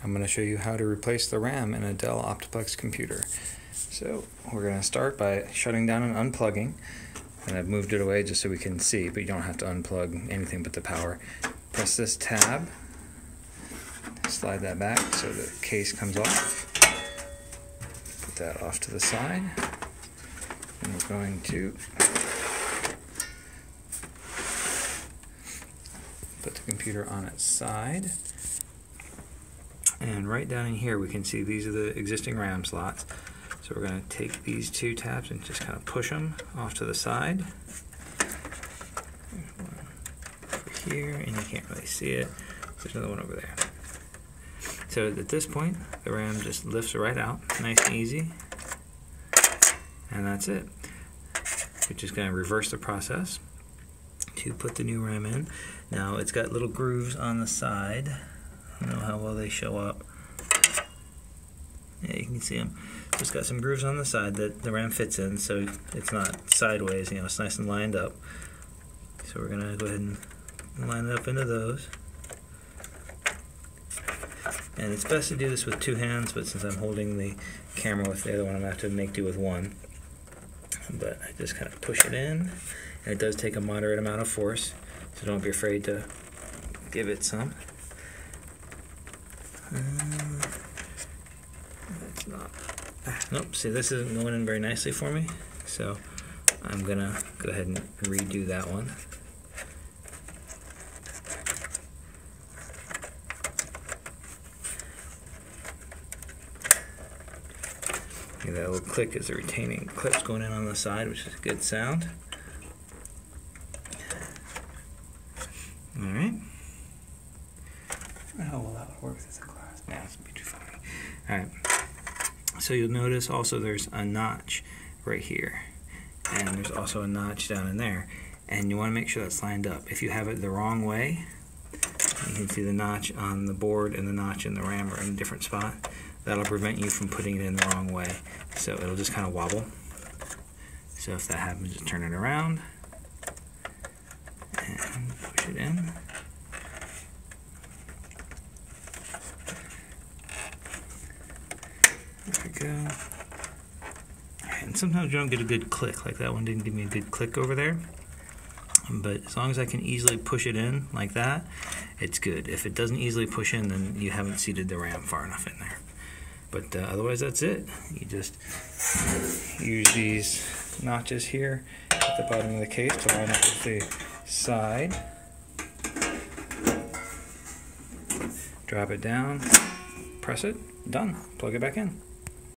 I'm going to show you how to replace the RAM in a Dell Optiplex computer. So we're going to start by shutting down and unplugging, and I've moved it away just so we can see, but you don't have to unplug anything but the power. Press this tab, slide that back so the case comes off, put that off to the side, and we're going to put the computer on its side. And right down in here we can see these are the existing RAM slots. So we're going to take these two tabs and just kind of push them off to the side. There's one over here, and you can't really see it. There's another one over there. So at this point, the RAM just lifts right out, nice and easy. And that's it. We're just going to reverse the process to put the new RAM in. Now it's got little grooves on the side. I don't know how well they show up. Yeah, you can see them. It's got some grooves on the side that the RAM fits in, so it's not sideways, it's nice and lined up. So we're going to go ahead and line it up into those. And it's best to do this with two hands, but since I'm holding the camera with the other one, I'm going to have to make do with one. But I just kind of push it in, and it does take a moderate amount of force, so don't be afraid to give it some. That's not. Nope, see, this isn't going in very nicely for me, so I'm gonna go ahead and redo that one. Okay, that little click is the retaining clips going in on the side, which is a good sound. Alright. How will that work with this in class? Yeah, it's be too funny. Alright. So you'll notice also there's a notch right here. And there's also a notch down in there. And you want to make sure that's lined up. If you have it the wrong way, you can see the notch on the board and the notch in the RAM are in a different spot. That'll prevent you from putting it in the wrong way. So it'll just kind of wobble. So if that happens, just turn it around and push it in. There we go. And sometimes you don't get a good click, like that one didn't give me a good click over there. But as long as I can easily push it in like that, it's good. If it doesn't easily push in, then you haven't seated the RAM far enough in there. But otherwise, that's it. You just use these notches here at the bottom of the case to line up with the side. Drop it down, press it, done. Plug it back in.